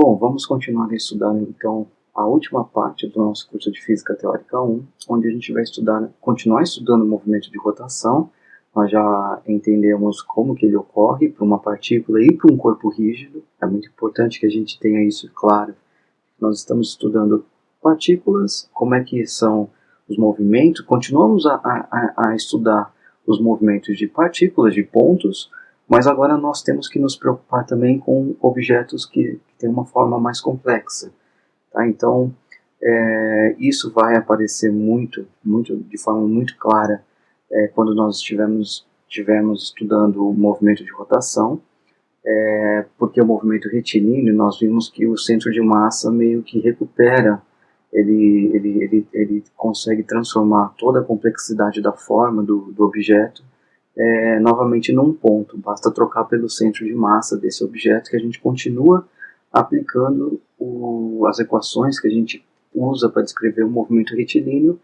Bom, vamos continuar a estudar então a última parte do nosso curso de Física Teórica 1, onde a gente vai continuar estudando o movimento de rotação. Nós já entendemos como que ele ocorre para uma partícula e para um corpo rígido. É muito importante que a gente tenha isso claro. Nós estamos estudando partículas, como é que são os movimentos. Continuamos a estudar os movimentos de partículas, de pontos, mas agora nós temos que nos preocupar também com objetos que têm uma forma mais complexa. Tá? Então, isso vai aparecer de forma muito clara quando nós estivermos estudando o movimento de rotação, porque o movimento retilíneo, nós vimos que o centro de massa meio que recupera, ele consegue transformar toda a complexidade da forma do objeto novamente num ponto. Basta trocar pelo centro de massa desse objeto que a gente continua aplicando as equações que a gente usa para descrever o movimento retilíneo.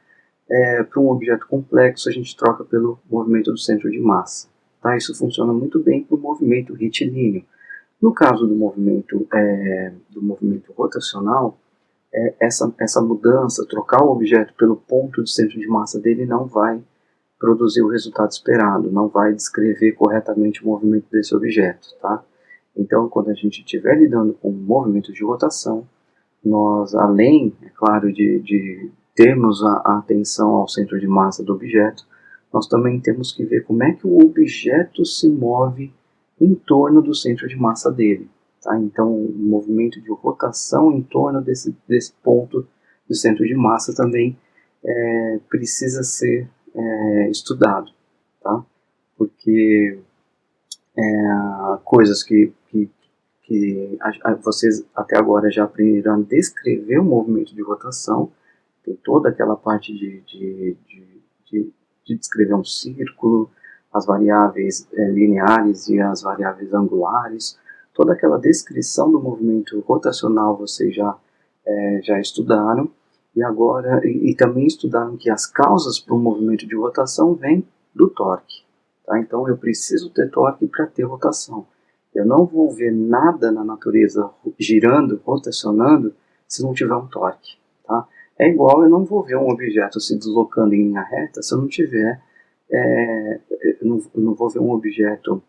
Para um objeto complexo, a gente troca pelo movimento do centro de massa. Tá? Isso funciona muito bem para o movimento retilíneo. No caso do movimento rotacional, essa mudança, trocar o objeto pelo ponto de centro de massa dele, não vai produzir o resultado esperado, não vai descrever corretamente o movimento desse objeto. Tá? Então, quando a gente estiver lidando com movimentos de rotação, nós, além, é claro, de termos a atenção ao centro de massa do objeto, nós também temos que ver como é que o objeto se move em torno do centro de massa dele. Tá? Então, o movimento de rotação em torno desse ponto do centro de massa também precisa ser estudado, tá? Porque coisas que vocês até agora já aprenderam a descrever o movimento de rotação, tem toda aquela parte de descrever um círculo, as variáveis lineares e as variáveis angulares, toda aquela descrição do movimento rotacional vocês já estudaram, e agora também estudaram que as causas para o movimento de rotação vêm do torque. Tá? Então eu preciso ter torque para ter rotação. Eu não vou ver nada na natureza girando, rotacionando, se não tiver um torque. Tá? É igual, eu não vou ver um objeto se deslocando em linha reta se eu não tiver, não vou ver um objeto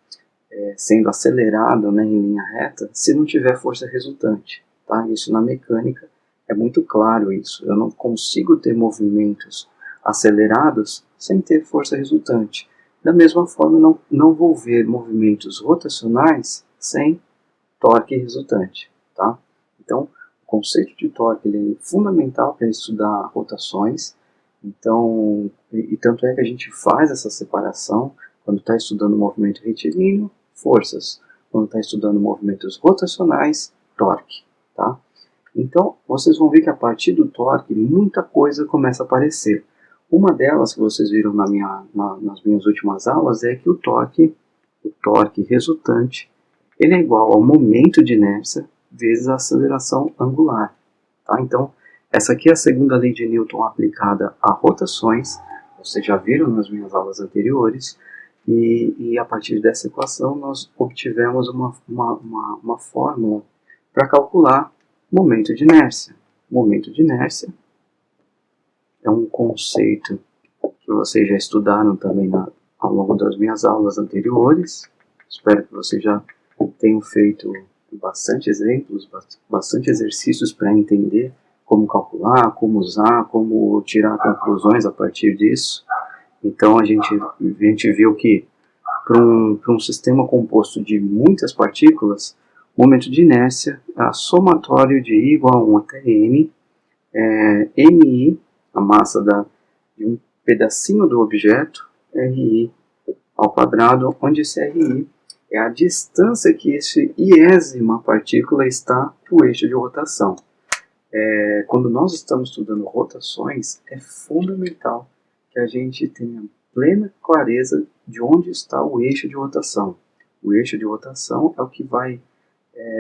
sendo acelerado, né, em linha reta se não tiver força resultante. Tá? Isso na mecânica é muito claro isso. Eu não consigo ter movimentos acelerados sem ter força resultante. Da mesma forma, não vou ver movimentos rotacionais sem torque resultante. Tá? Então, o conceito de torque ele é fundamental para estudar rotações. Então, tanto é que a gente faz essa separação quando está estudando movimento retilíneo, forças. Quando está estudando movimentos rotacionais, torque. Tá? Então, vocês vão ver que a partir do torque, muita coisa começa a aparecer. Uma delas que vocês viram nas minhas últimas aulas é que o torque resultante, ele é igual ao momento de inércia vezes a aceleração angular. Tá? Então, essa aqui é a segunda lei de Newton aplicada a rotações, vocês já viram nas minhas aulas anteriores, e a partir dessa equação nós obtivemos uma fórmula para calcular momento de inércia. Momento de inércia é um conceito que vocês já estudaram também ao longo das minhas aulas anteriores. Espero que vocês já tenham feito bastante exemplos, bastante exercícios para entender como calcular, como usar, como tirar conclusões a partir disso. Então a gente viu que para um sistema composto de muitas partículas, o momento de inércia é somatório de I igual a 1 até N, MI, a massa de um pedacinho do objeto, RI ao quadrado, onde esse RI é a distância que esse iésima partícula está para o eixo de rotação. Quando nós estamos estudando rotações, é fundamental que a gente tenha plena clareza de onde está o eixo de rotação. O eixo de rotação é o que vai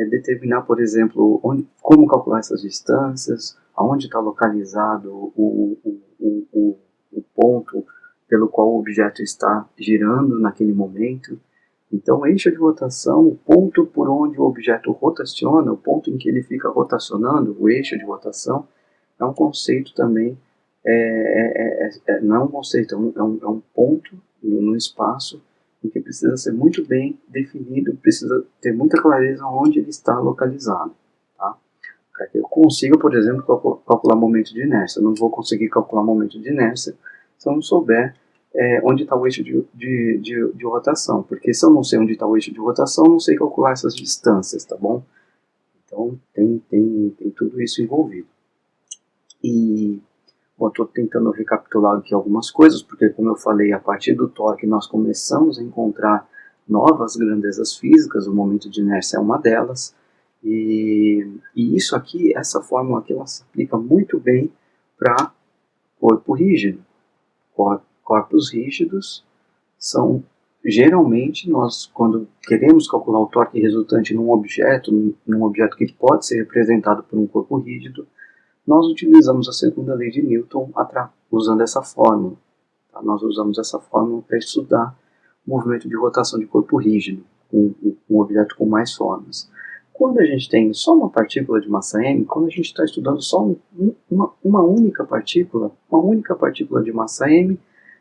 determinar, por exemplo, como calcular essas distâncias, aonde está localizado o ponto pelo qual o objeto está girando naquele momento. Então, o eixo de rotação, o ponto por onde o objeto rotaciona, o ponto em que ele fica rotacionando, o eixo de rotação, é um conceito também, não é um conceito, é um ponto no espaço em que precisa ser muito bem definido, precisa ter muita clareza onde ele está localizado. Tá? Para que eu consiga, por exemplo, calcular momento de inércia. Eu não vou conseguir calcular momento de inércia se eu não souber onde está o eixo de rotação. Porque se eu não sei onde está o eixo de rotação, eu não sei calcular essas distâncias, tá bom? Então tem tudo isso envolvido. E estou tentando recapitular aqui algumas coisas, porque como eu falei, a partir do torque nós começamos a encontrar novas grandezas físicas, o momento de inércia é uma delas, e isso aqui, essa fórmula aqui, ela se aplica muito bem para corpo rígido. Corpos rígidos são, geralmente, nós quando queremos calcular o torque resultante num objeto que pode ser representado por um corpo rígido, nós utilizamos a segunda lei de Newton usando essa fórmula. Tá? Nós usamos essa fórmula para estudar o movimento de rotação de corpo rígido, um objeto com mais formas. Quando a gente tem só uma partícula de massa m, quando a gente está estudando só uma única partícula de massa m,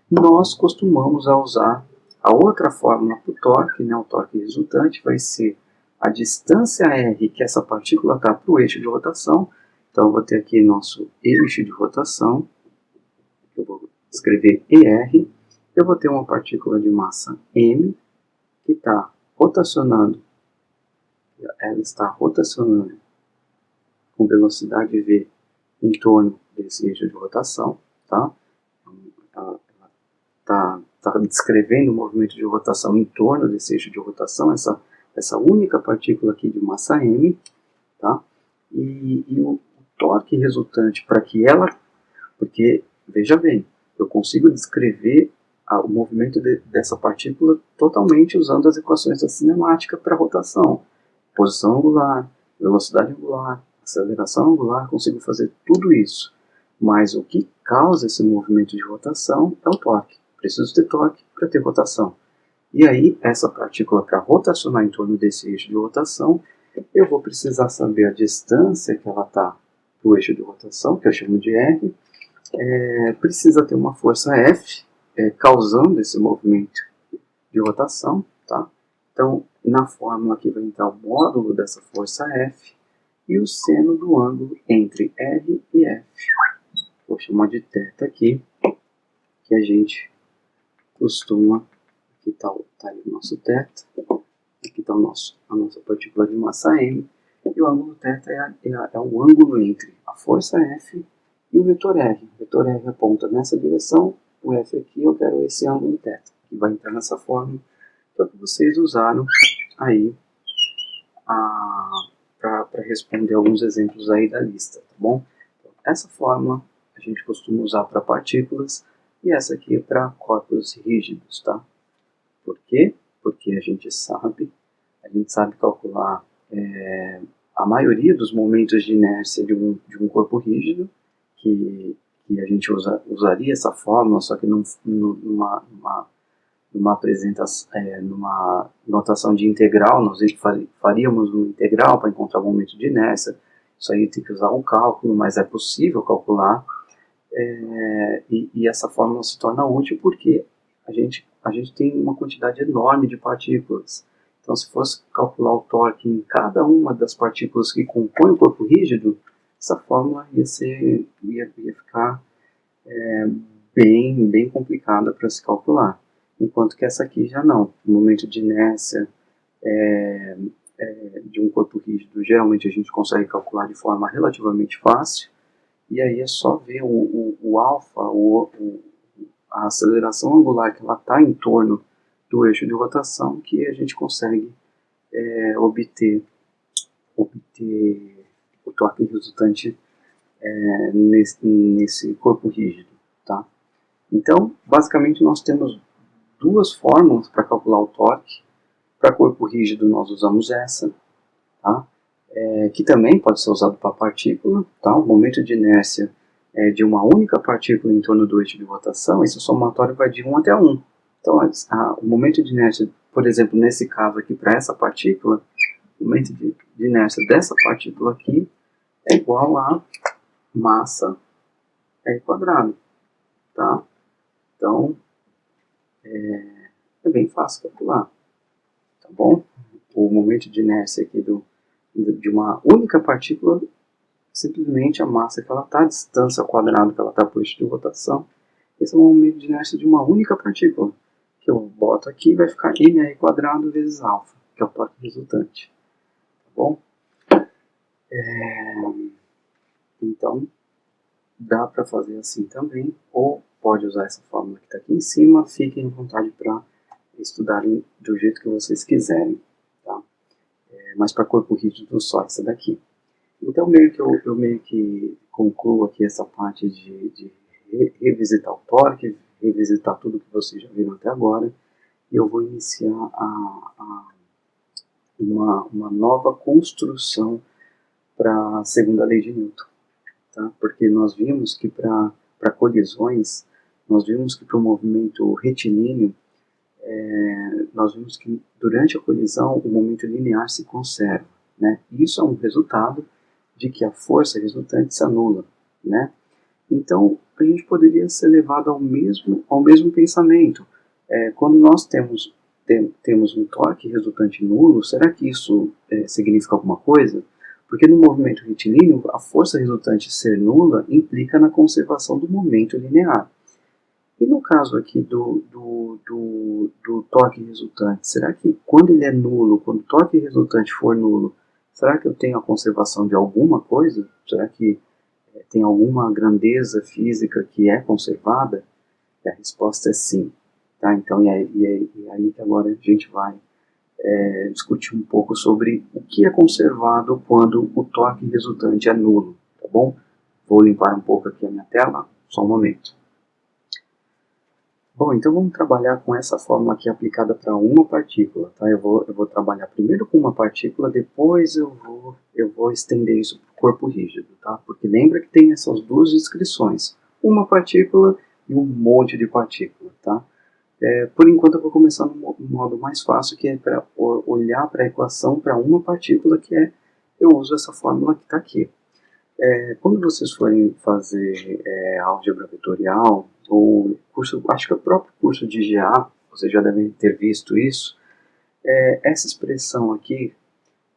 nós costumamos usar a outra fórmula para o torque, né? O torque resultante vai ser a distância r que essa partícula está para o eixo de rotação. Então, eu vou ter aqui nosso eixo de rotação, eu vou escrever ER, eu vou ter uma partícula de massa M, que está rotacionando, ela está rotacionando com velocidade V em torno desse eixo de rotação, tá? Ela está descrevendo o movimento de rotação em torno desse eixo de rotação, essa única partícula aqui de massa M, tá? E o torque resultante para que ela, porque veja bem, eu consigo descrever o movimento dessa partícula totalmente usando as equações da cinemática para rotação, posição angular, velocidade angular, aceleração angular, consigo fazer tudo isso, mas o que causa esse movimento de rotação é o torque. Preciso ter torque para ter rotação. E aí, essa partícula, para rotacionar em torno desse eixo de rotação, eu vou precisar saber a distância que ela está do eixo de rotação, que eu chamo de R, precisa ter uma força F causando esse movimento de rotação, tá? Então, na fórmula aqui vai entrar o módulo dessa força F e o seno do ângulo entre R e F. Vou chamar de θ aqui, que a gente costuma... Aqui está aí o nosso θ, aqui está a nossa partícula de massa M, e o ângulo θ é o ângulo entre a força F e o vetor R. O vetor R aponta nessa direção, o F aqui eu quero esse ângulo θ, que vai entrar nessa fórmula, que vocês usaram aí para responder alguns exemplos aí da lista, tá bom? Então, essa fórmula a gente costuma usar para partículas, e essa aqui é para corpos rígidos, tá? Por quê? Porque a gente sabe calcular a maioria dos momentos de inércia de um corpo rígido, que a gente usaria essa fórmula, só que numa apresentação, numa notação de integral, nós faríamos uma integral para encontrar o momento de inércia. Isso aí tem que usar um cálculo, mas é possível calcular, e essa fórmula se torna útil porque a gente tem uma quantidade enorme de partículas. Então, se fosse calcular o torque em cada uma das partículas que compõem o corpo rígido, essa fórmula ia ficar bem complicada para se calcular. Enquanto que essa aqui já não. O momento de inércia de um corpo rígido, geralmente a gente consegue calcular de forma relativamente fácil, e aí é só ver o alfa, a aceleração angular que ela está em torno do eixo de rotação, que a gente consegue obter o torque resultante nesse corpo rígido, tá? Então, basicamente, nós temos duas fórmulas para calcular o torque. Para corpo rígido, nós usamos essa, tá? Que também pode ser usado para partícula, tá? O momento de inércia de uma única partícula em torno do eixo de rotação, esse somatório vai de 1 até 1. Então, o momento de inércia por exemplo, nesse caso aqui, para essa partícula, o momento de inércia dessa partícula aqui é igual a massa R quadrado, tá? Então, é bem fácil calcular, tá bom? O momento de inércia aqui de uma única partícula, simplesmente a massa que ela está, a distância ao quadrado que ela está por eixo de rotação. Esse é o momento de inércia de uma única partícula, que eu boto aqui e vai ficar mr quadrado vezes alfa, que é o torque resultante, tá bom? Então, dá para fazer assim também, ou pode usar essa fórmula que está aqui em cima. Fiquem à vontade para estudarem do jeito que vocês quiserem, tá? Mas para corpo rígido só essa daqui. Então eu meio que concluo aqui essa parte de revisitar o torque, revisitar tudo que vocês já viram até agora, e eu vou iniciar uma nova construção para a segunda lei de Newton. Tá? Porque nós vimos que para colisões, nós vimos que para o movimento retilíneo, nós vimos que durante a colisão o momento linear se conserva, né? Isso é um resultado de que a força resultante se anula, né? Então a gente poderia ser levado ao mesmo pensamento. Quando nós temos um torque resultante nulo, será que isso significa alguma coisa? Porque no movimento retilíneo, a força resultante ser nula implica na conservação do momento linear. E no caso aqui do torque resultante, será que quando ele é nulo, quando o torque resultante for nulo, será que eu tenho a conservação de alguma coisa? Será que tem alguma grandeza física que é conservada? E a resposta é sim. Tá? Então, é aí que agora a gente vai discutir um pouco sobre o que é conservado quando o torque resultante é nulo, tá bom? Vou limpar um pouco aqui a minha tela, só um momento. Bom, então vamos trabalhar com essa fórmula aqui aplicada para uma partícula, tá? Eu vou trabalhar primeiro com uma partícula, depois eu vou estender isso para o corpo rígido, tá? Porque lembra que tem essas duas descrições, uma partícula e um monte de partícula, tá? Por enquanto eu vou começar no modo mais fácil, que é para olhar para a equação para uma partícula, eu uso essa fórmula que está aqui. Quando vocês forem fazer álgebra vetorial, ou acho que o próprio curso de GA, vocês já devem ter visto isso, essa expressão aqui,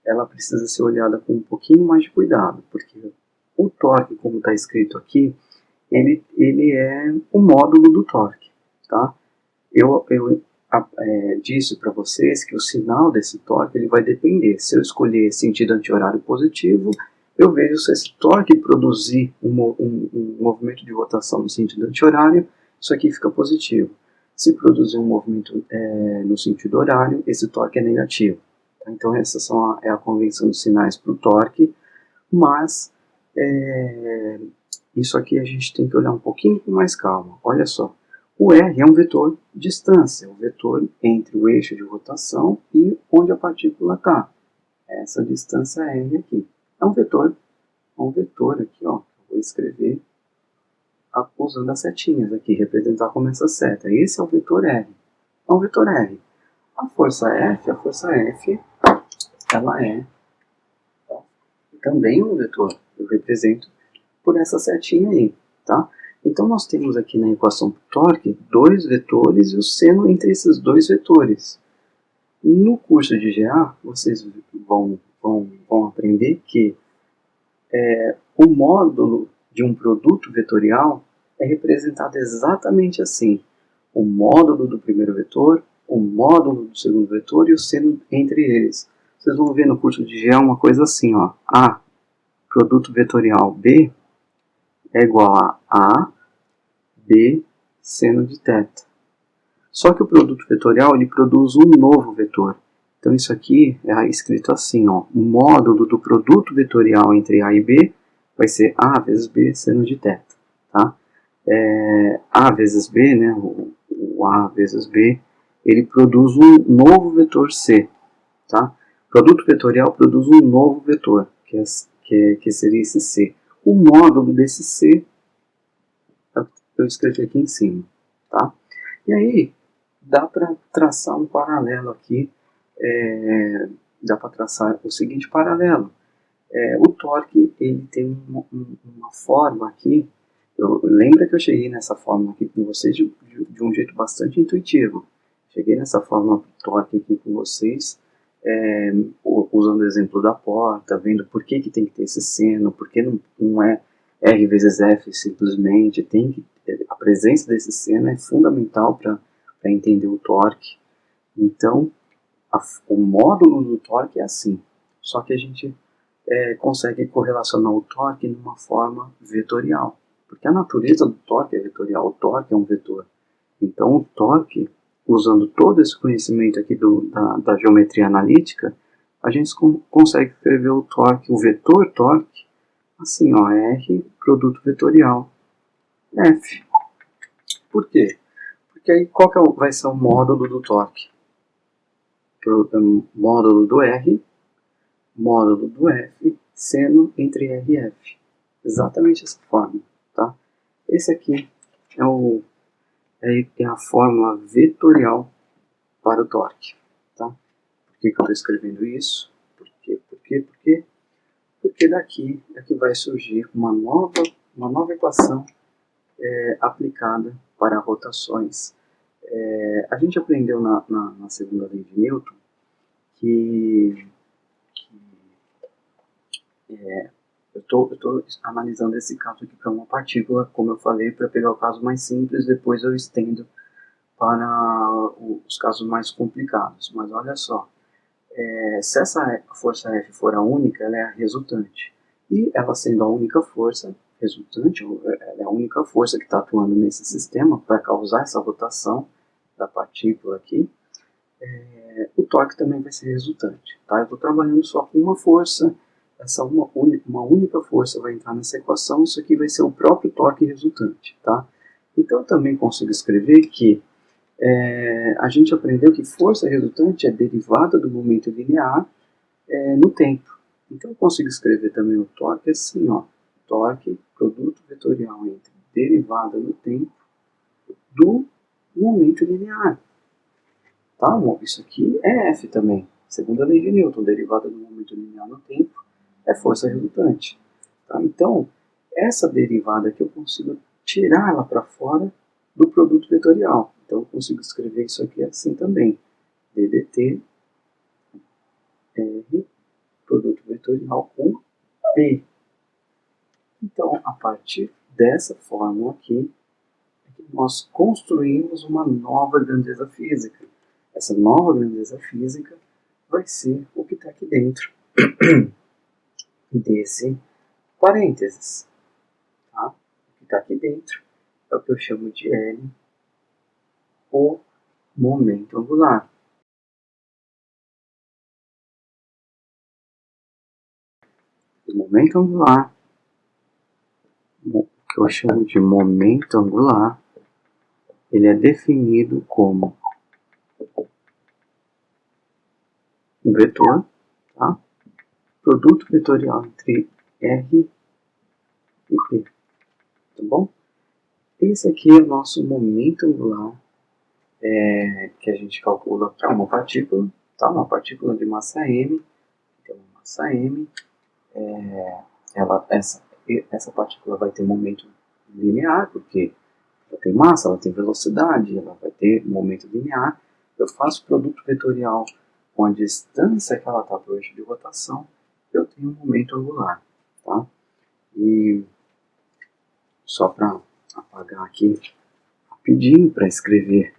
ela precisa ser olhada com um pouquinho mais de cuidado, porque o torque, como está escrito aqui, ele é o módulo do torque, tá? Eu disse para vocês que o sinal desse torque ele vai depender. Se eu escolher sentido anti-horário positivo, eu vejo se esse torque produzir um movimento de rotação no sentido anti-horário, isso aqui fica positivo. Se produzir um movimento no sentido horário, esse torque é negativo. Tá? Então essa é a convenção dos sinais para o torque, mas isso aqui a gente tem que olhar um pouquinho com mais calma. Olha só. O R é um vetor distância, é um vetor entre o eixo de rotação e onde a partícula está. Essa distância R aqui. É um vetor aqui, ó. Vou escrever usando as setinhas aqui, representar como essa seta. Esse é o vetor R. É um vetor R. A força F, ela é também um vetor. Eu represento por essa setinha aí, tá? Então nós temos aqui na equação do torque dois vetores e o seno entre esses dois vetores. No curso de GA, vocês vão aprender que o módulo de um produto vetorial é representado exatamente assim. O módulo do primeiro vetor, o módulo do segundo vetor e o seno entre eles. Vocês vão ver no curso de GA uma coisa assim, ó. A, produto vetorial B, é igual a B seno de θ. Só que o produto vetorial ele produz um novo vetor. Então isso aqui é escrito assim, ó, o módulo do produto vetorial entre A e B vai ser A vezes B seno de θ. Tá? A vezes B, né, o A vezes B, ele produz um novo vetor C. Tá? O produto vetorial produz um novo vetor, que seria esse C. O módulo desse C eu escrevi aqui em cima, tá? E aí, dá para traçar um paralelo aqui, dá para traçar o seguinte paralelo. O torque ele tem uma forma aqui, lembra que eu cheguei nessa forma aqui com vocês de um jeito bastante intuitivo. Cheguei nessa forma do torque aqui com vocês, usando o exemplo da porta, vendo por que tem que ter esse seno, por que não é R vezes F simplesmente, a presença desse seno é fundamental para entender o torque. Então, o módulo do torque é assim, só que a gente consegue correlacionar o torque numa forma vetorial, porque a natureza do torque é vetorial, o torque é um vetor. Então, o torque, usando todo esse conhecimento aqui da geometria analítica, a gente consegue escrever o torque, o vetor torque, assim, ó, R, produto vetorial, F. Por quê? Porque aí qual que vai ser o módulo do torque? Módulo do R, módulo do F, seno entre R e F. Exatamente essa forma, tá? Esse aqui é a fórmula vetorial para o torque, tá? Por que eu estou escrevendo isso? Por quê? Porque daqui é que vai surgir uma nova equação aplicada para rotações. A gente aprendeu na segunda lei de Newton que eu estou analisando esse caso aqui para uma partícula, como eu falei, para pegar o caso mais simples, depois eu estendo para os casos mais complicados. Mas olha só, se essa força F for a única, ela é a resultante. E ela sendo a única força resultante, ela é a única força que está atuando nesse sistema para causar essa rotação da partícula aqui, o torque também vai ser resultante. Tá? Eu estou trabalhando só com uma força, uma única força vai entrar nessa equação, isso aqui vai ser o próprio torque resultante. Tá? Então eu também consigo escrever que a gente aprendeu que força resultante é derivada do momento linear no tempo. Então eu consigo escrever também o torque assim, ó, torque, produto vetorial entre derivada no tempo do momento linear. Tá? Isso aqui é F também. Segunda lei de Newton, derivada do momento linear no tempo é força resultante. Tá? Então, essa derivada aqui eu consigo tirar ela para fora do produto vetorial. Então, eu consigo escrever isso aqui assim também. ddt R, produto vetorial com P. Então, a partir dessa fórmula aqui, nós construímos uma nova grandeza física. Essa nova grandeza física vai ser o que está aqui dentro desse parênteses. Tá? O que está aqui dentro é o que eu chamo de L, o momento angular. O momento angular, o que eu chamo de momento angular, ele é definido como um vetor, tá? Produto vetorial entre R e P, tá bom? Esse aqui é o nosso momento angular que a gente calcula para uma partícula, tá? Uma partícula de massa m, então massa m, essa partícula vai ter momento linear, porque ela tem massa, ela tem velocidade, ela vai ter momento linear. Eu faço produto vetorial com a distância que ela está para o eixo de rotação, eu tenho um momento angular, tá? E só para apagar aqui rapidinho, para escrever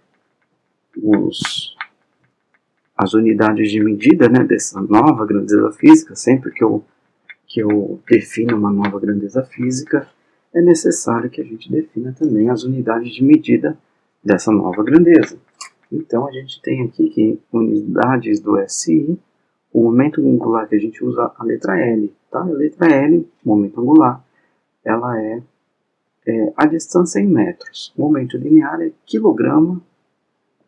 as unidades de medida, né, dessa nova grandeza física, sempre que eu defino uma nova grandeza física, é necessário que a gente defina também as unidades de medida dessa nova grandeza. Então a gente tem aqui que unidades do SI, o momento angular que a gente usa a letra L, tá? A letra L, momento angular, ela é a distância em metros. O momento linear é quilograma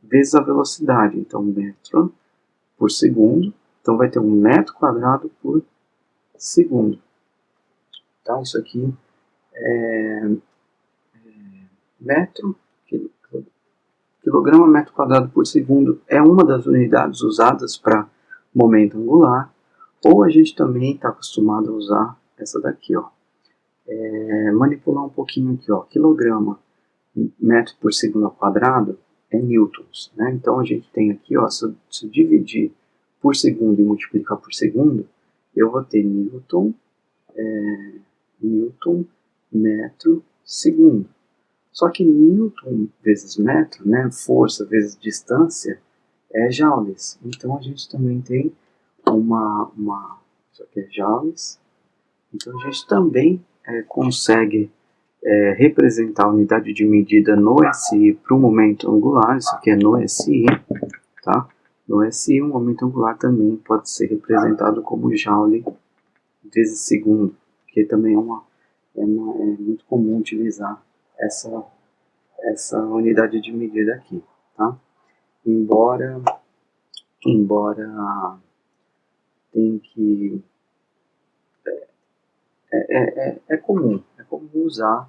vezes a velocidade, então metro por segundo, então vai ter 1 metro quadrado por segundo. Tá? Isso aqui é metro, quilograma metro quadrado por segundo é uma das unidades usadas para momento angular, ou a gente também está acostumado a usar essa daqui, ó. Manipular um pouquinho aqui, ó, quilograma metro por segundo ao quadrado é newtons, né? Então a gente tem aqui, ó, se eu dividir por segundo e multiplicar por segundo, eu vou ter newton metro segundo. Só que newton vezes metro, né, força vezes distância, é joules. Então a gente também tem isso aqui é joules. Então a gente também consegue representar a unidade de medida no SI para o momento angular. Isso aqui é no SI, tá? No SI o momento angular também pode ser representado como joule vezes segundo, que também é muito comum utilizar essa unidade de medida aqui, tá? Embora tem que é comum usar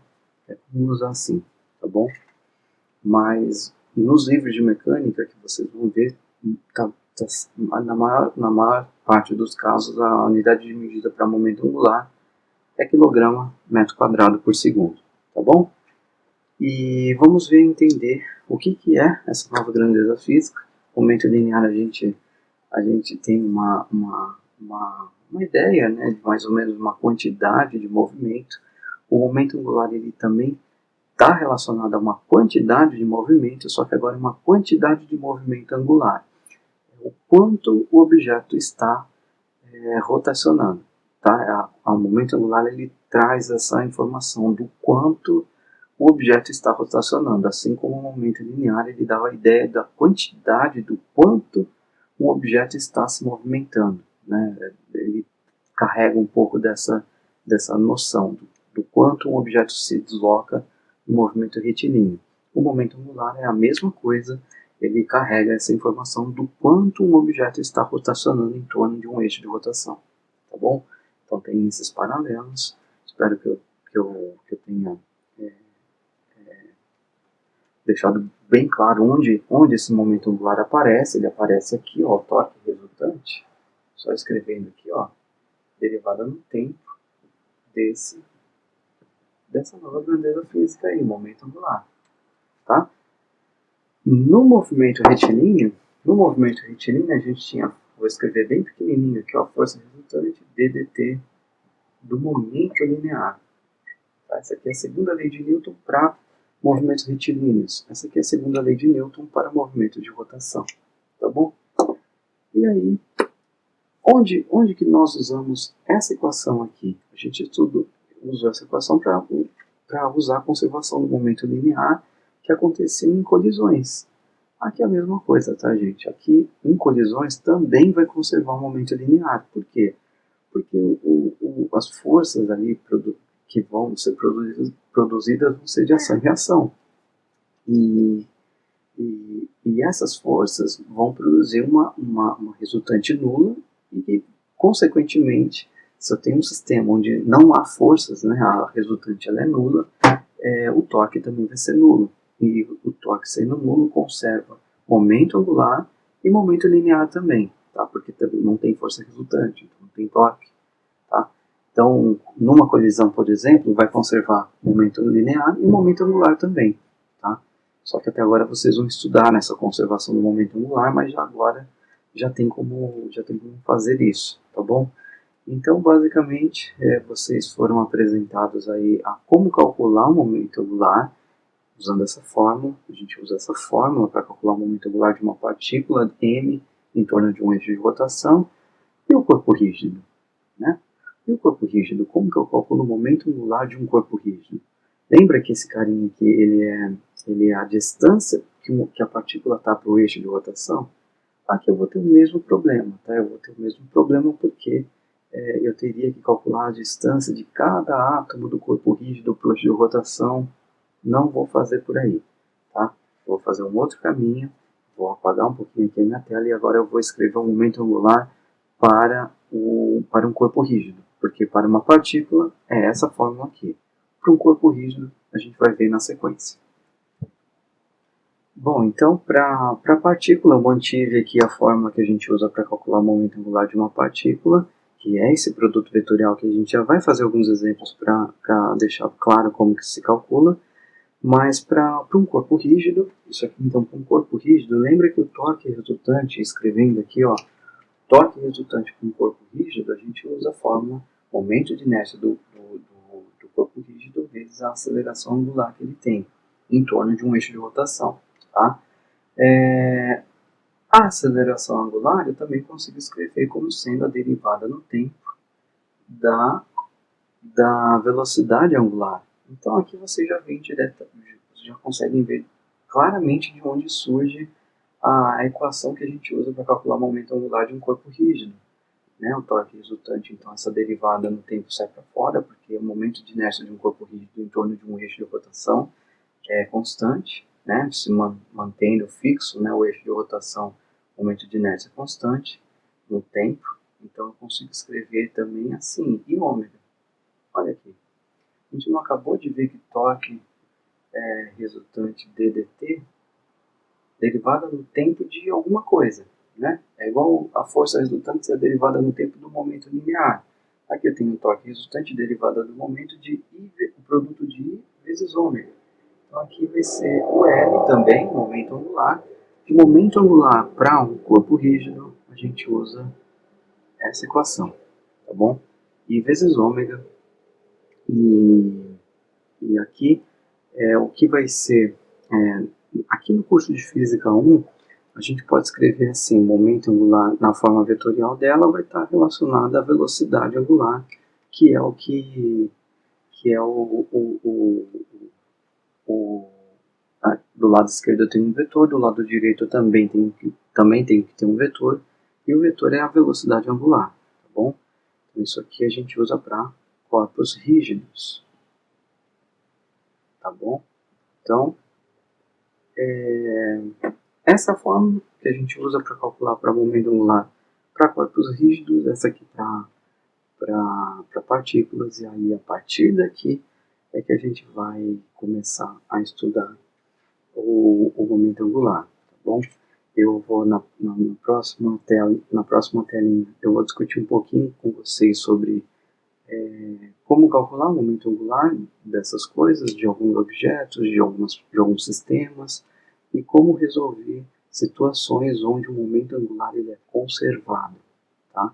assim, tá bom? Mas nos livros de mecânica que vocês vão ver, na maior parte dos casos a unidade de medida para momento angular é quilograma metro quadrado por segundo, tá bom? E vamos ver entender o que é essa nova grandeza física. Momento linear a gente tem uma ideia, né, de mais ou menos uma quantidade de movimento. O momento angular ele também está relacionado a uma quantidade de movimento, só que agora é uma quantidade de movimento angular. O quanto o objeto está rotacionando. Tá? O momento angular ele traz essa informação do quanto o objeto está rotacionando, assim como o momento linear ele dá a ideia da quantidade do quanto um objeto está se movimentando, né? Ele carrega um pouco dessa noção do quanto um objeto se desloca no movimento retilíneo. O momento angular é a mesma coisa, ele carrega essa informação do quanto um objeto está rotacionando em torno de um eixo de rotação, tá bom? Então tem esses paralelos, espero que eu tenha deixado bem claro onde esse momento angular aparece. Ele aparece aqui, ó, o torque resultante, só escrevendo aqui, ó, derivada no tempo dessa nova grandeza física aí, momento angular, tá? No movimento retilíneo a gente tinha, vou escrever bem pequenininho aqui, ó, força resultante ddt do momento linear. Tá? Essa aqui é a segunda lei de Newton para movimentos retilíneos. Essa aqui é a segunda lei de Newton para movimento de rotação. Tá bom? E aí, onde que nós usamos essa equação aqui? A gente usou essa equação para usar a conservação do momento linear que acontecia em colisões. Aqui é a mesma coisa, tá, gente? Aqui, em colisões, também vai conservar o momento linear. Por quê? Porque as forças ali que vão ser produzidas vão ser de ação e reação. E essas forças vão produzir uma resultante nula e, consequentemente, se eu tenho um sistema onde não há forças, né, a resultante ela é nula, o torque também vai ser nulo. E o torque sendo nulo conserva momento angular e momento linear também, tá? Porque não tem força resultante, então não tem torque. Tá? Então, numa colisão, por exemplo, vai conservar momento linear e momento angular também. Tá? Só que até agora vocês vão estudar nessa conservação do momento angular, mas agora já tem como fazer isso, tá bom? Então, basicamente, vocês foram apresentados aí a como calcular o momento angular, usando essa fórmula. A gente usa essa fórmula para calcular o momento angular de uma partícula m em torno de um eixo de rotação e o corpo rígido, né? E o corpo rígido, como que eu calculo o momento angular de um corpo rígido? Lembra que esse carinha aqui, ele é a distância que a partícula está para o eixo de rotação? Aqui eu vou ter o mesmo problema, tá? Eu vou ter o mesmo problema porque eu teria que calcular a distância de cada átomo do corpo rígido para o eixo de rotação. Não vou fazer por aí, tá? Vou fazer um outro caminho, vou apagar um pouquinho aqui a minha tela e agora eu vou escrever o momento angular para um corpo rígido, porque para uma partícula é essa fórmula aqui. Para um corpo rígido, a gente vai ver na sequência. Bom, então para a partícula eu mantive aqui a fórmula que a gente usa para calcular o momento angular de uma partícula, que é esse produto vetorial que a gente já vai fazer alguns exemplos para deixar claro como que se calcula, mas para um corpo rígido, isso aqui então para um corpo rígido, lembra que o torque resultante, escrevendo aqui, ó, torque resultante para um corpo rígido, a gente usa a fórmula momento de inércia do corpo rígido vezes a aceleração angular que ele tem, em torno de um eixo de rotação. Tá? A aceleração angular eu também consigo escrever como sendo a derivada no tempo da, da velocidade angular. Então aqui você já vê direto, você já consegue ver claramente de onde surge a equação que a gente usa para calcular o momento angular de um corpo rígido. Né? O torque resultante, então essa derivada no tempo sai para fora, porque o momento de inércia de um corpo rígido em torno de um eixo de rotação é constante, né? Se mantendo fixo, né? O eixo de rotação, o momento de inércia é constante no tempo. Então eu consigo escrever também assim, e ômega. Olha aqui, a gente não acabou de ver que torque é resultante ddt derivada no tempo de alguma coisa, né? É igual a força resultante ser derivada no tempo do momento linear. Aqui eu tenho um torque resultante derivada do momento de I, o produto de I vezes ômega. Então aqui vai ser o L também, momento angular. De momento angular para um corpo rígido, a gente usa essa equação, tá bom? I vezes ômega. E, e aqui o que vai ser... aqui no curso de Física 1, a gente pode escrever assim, momento angular na forma vetorial dela vai estar relacionada à velocidade angular, que é o que é o do lado esquerdo eu tenho um vetor, do lado direito eu também tenho que ter um vetor, e o vetor é a velocidade angular, tá bom? Então isso aqui a gente usa para corpos rígidos, tá bom? Então, essa forma que a gente usa para calcular para momento angular para corpos rígidos, essa aqui para partículas, e aí a partir daqui é que a gente vai começar a estudar o momento angular, tá bom? Eu vou na próxima telinha, eu vou discutir um pouquinho com vocês sobre como calcular o momento angular dessas coisas, de alguns objetos, de alguns sistemas, e como resolver situações onde o momento angular ele é conservado, tá?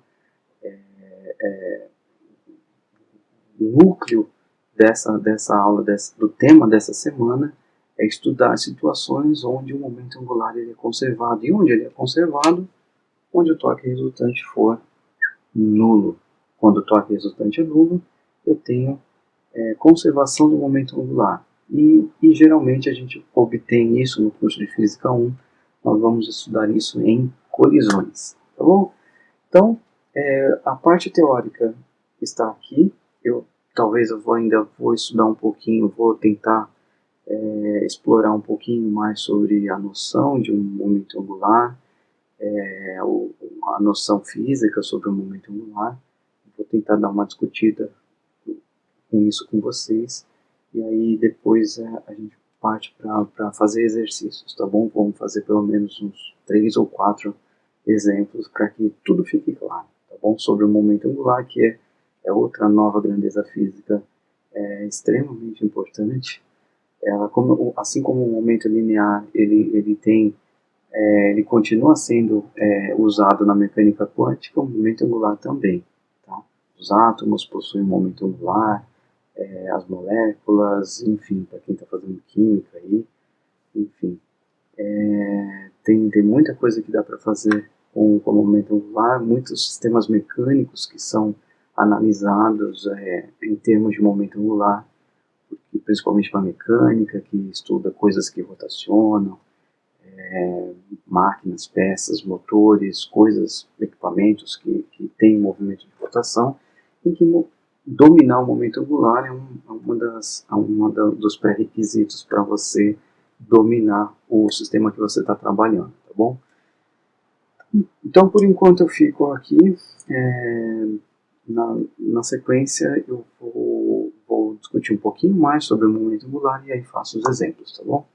O núcleo dessa aula, do tema dessa semana, é estudar situações onde o momento angular ele é conservado. E onde ele é conservado? Onde o torque resultante for nulo. Quando o torque resultante é nulo, eu tenho conservação do momento angular. E geralmente a gente obtém isso no curso de Física 1. Nós vamos estudar isso em colisões. Tá bom? Então, a parte teórica está aqui. Talvez ainda vou estudar um pouquinho, vou tentar explorar um pouquinho mais sobre a noção de um momento angular, a noção física sobre o momento angular. Vou tentar dar uma discutida com isso com vocês, e aí depois a gente parte para fazer exercícios, tá bom? Vamos fazer pelo menos uns 3 ou 4 exemplos para que tudo fique claro, tá bom? Sobre o momento angular, que é outra nova grandeza física extremamente importante. Ela, assim como o momento linear, ele continua sendo usado na mecânica quântica, o momento angular também. Tá? Os átomos possuem momento angular, as moléculas, enfim, para quem está fazendo química aí, enfim. Tem muita coisa que dá para fazer com o momento angular, muitos sistemas mecânicos que são analisados em termos de momento angular, principalmente para mecânica, que estuda coisas que rotacionam, máquinas, peças, motores, coisas, equipamentos que têm movimento de rotação, em que dominar o momento angular é dos pré-requisitos para você dominar o sistema que você está trabalhando, tá bom? Então, por enquanto, eu fico aqui. Na sequência, eu vou discutir um pouquinho mais sobre o momento angular e aí faço os exemplos, tá bom?